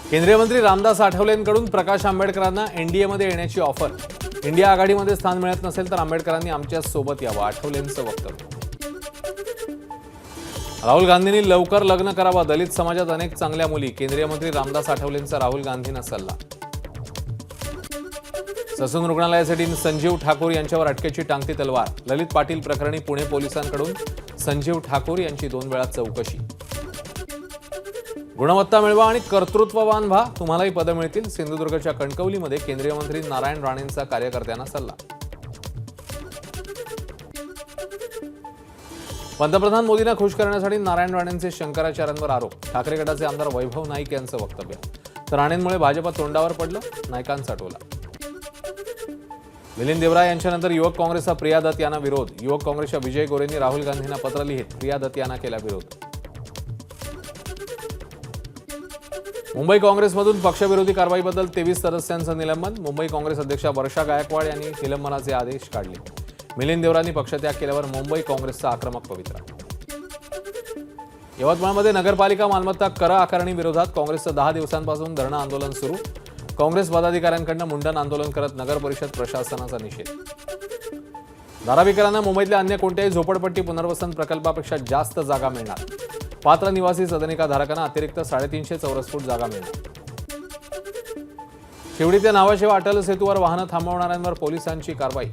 केंद्रीय मंत्री रामदास आठवलेंकडून प्रकाश आंबेडकरांना एनडीएमध्ये येण्याची ऑफर। इंडिया आघाडीमध्ये स्थान मिळत नसेल तर आंबेडकरांनी आमच्या सोबत यावं, आठवलेंचं वक्तव्य। राहुल गांधींनी लवकर लग्न करावं, दलित समाजात अनेक चांगल्या मुली, केंद्रीय मंत्री रामदास आठवलेंचा राहुल गांधींना सल्ला। ससून रुग्णालयासाठी संजीव ठाकूर यांच्यावर अटकेची टांगती तलवार, ललित पाटील प्रकरणी पुणे पोलिसांकडून संजीव ठाकूर यांची 2 वेळा चौकशी। गुणवत्ता मिळवा आणि कर्तृत्ववान व्हा, तुम्हालाही पदं मिळतील, सिंधुदुर्गच्या कणकवलीमध्ये केंद्रीय मंत्री नारायण राणेंचा कार्यकर्त्यांना सल्ला। पंतप्रधान मोदींना खुश करण्यासाठी नारायण राणेंचे शंकराचार्यांवर आरोप, ठाकरे गटाचे आमदार वैभव नाईक यांचं वक्तव्य। तर राणेंमुळे भाजप तोंडावर पडलं, नाईकांचा टोला। मिलिंद देवरा यांच्यानंतर युवक काँग्रेसचा प्रिया दत्त यांना विरोध, युवक काँग्रेसच्या विजय गोरेंनी राहुल गांधींना पत्र लिहित प्रिया दत्त यांना केला विरोध। मुंबई काँग्रेसमधून पक्षविरोधी कारवाईबद्दल 23 सदस्यांचं निलंबन, मुंबई काँग्रेस अध्यक्षा वर्षा गायकवाड यांनी निलंबनाचे आदेश काढले। मिलिंद देवरांनी पक्षत्याग केल्यावर मुंबई काँग्रेसचा आक्रमक पवित्रा। यवतमाळमध्ये नगरपालिका मालमत्ता कर आकारणी विरोधात काँग्रेसचं 10 दिवसांपासून धरणं आंदोलन सुरू, काँग्रेस पदाधिकाऱ्यांकडून मुंडन आंदोलन करत नगर परिषद प्रशासनाचा निषेध। धारावीकरांना मुंबईतल्या अन्य कोणत्याही झोपडपट्टी पुनर्वसन प्रकल्पापेक्षा जास्त जागा मिळणार, पात्र निवासी सदनिका धारकांना अतिरिक्त 350 चौरस फूट जागा मिळणार। शिवडी ते नावाशेवा अटल सेतूवर वाहनं थांबवणाऱ्यांवर पोलिसांची कारवाई,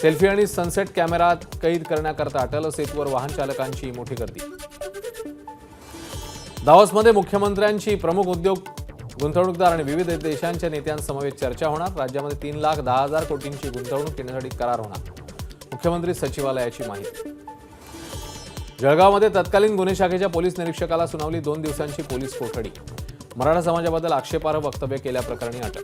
सेल्फी आणि सनसेट कॅमेरात कैद करण्याकरता अटल सेतूवर वाहन चालकांची मोठी गर्दी। दावोसमध्ये मुख्यमंत्र्यांची प्रमुख उद्योग गुंतवणूकदार आणि विविध देशांच्या नेत्यांसमवेत चर्चा होणार, राज्यामध्ये 3,10,000 कोटींची गुंतवणूक करण्यासाठी करार होणार, मुख्यमंत्री सचिवालयाची माहिती। जळगावमध्ये तत्कालीन गुन्हे शाखेच्या पोलीस निरीक्षकाला सुनावली 2 दिवसांची पोलीस कोठडी, मराठा समाजाबद्दल आक्षेपार्ह वक्तव्य केल्याप्रकरणी अटक।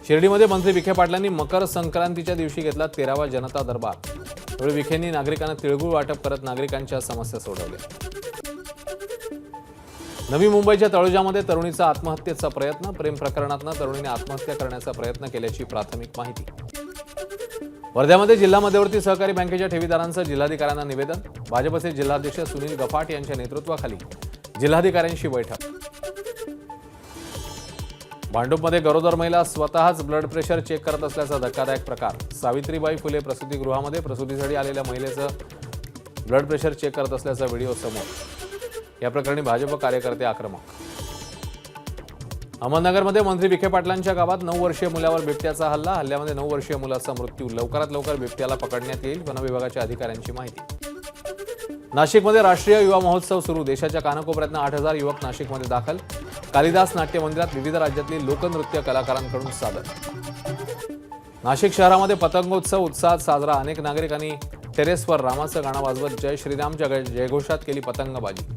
शिर्डीमध्ये मंत्री विखे पाटलांनी मकर संक्रांतीच्या दिवशी घेतला 13वा जनता दरबार, त्यावेळी विखेंनी नागरिकांना तिळगुळ वाटप करत नागरिकांच्या समस्या सोडवल्या। नवी मुंबईच्या तळोजामध्ये तरुणीचा आत्महत्येचा प्रयत्न, प्रेम प्रकरणातून तरुणीने आत्महत्या करण्याचा प्रयत्न केल्याची प्राथमिक माहिती। वर्ध्यामध्ये जिल्हा मध्यवर्ती सहकारी बँकेच्या ठेवीदारांचं जिल्हाधिकाऱ्यांना निवेदन, भाजपचे जिल्हाध्यक्ष सुनील गफाट यांच्या नेतृत्वाखाली जिल्हाधिकाऱ्यांशी बैठक। भांडूपमध्ये गरोदर महिला स्वतःच ब्लड प्रेशर चेक करत असल्याचा धक्कादायक प्रकार, सावित्रीबाई फुले प्रसूतिगृहामध्ये प्रसूतीसाठी आलेल्या महिलेचं ब्लड प्रेशर चेक करत असल्याचा व्हिडिओ समोर, या प्रकरणी भाजप कार्यकर्ते आक्रमक। अहमदनगरमध्ये मंत्री विखे पाटलांच्या गावात 9 वर्षीय मुलावर बिबट्याचा हल्ला, हल्ल्यामध्ये 9 वर्षीय मुलाचा मृत्यू, लवकरात लवकर बिबट्याला पकडण्यात येईल, वन विभागाच्या अधिकाऱ्यांची माहिती। नाशिकमध्ये राष्ट्रीय युवा महोत्सव सुरू, देशाच्या कानाकोपऱ्यातून 8,000 युवक नाशिकमध्ये दाखल, कालिदास नाट्य मंदिरात विविध राज्यातली लोकनृत्य कलाकारांकडून सादर। नाशिक शहरामध्ये पतंगोत्सव उत्साहात साजरा, अनेक नागरिकांनी टेरेसवर रामाचं गाणं वाजवत जय श्रीरामच्या जयघोषात केली पतंगबाजी।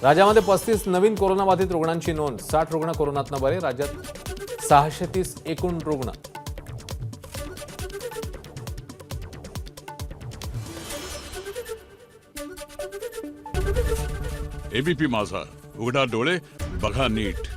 राज्यामध्ये 35 नवीन कोरोनाबाधित रुग्णांची नोंद, 60 रुग्ण कोरोनातनं बरे, राज्यात 630 एकूण रुग्ण। एबीपी माझा, उघडा डोळे बघा नीट।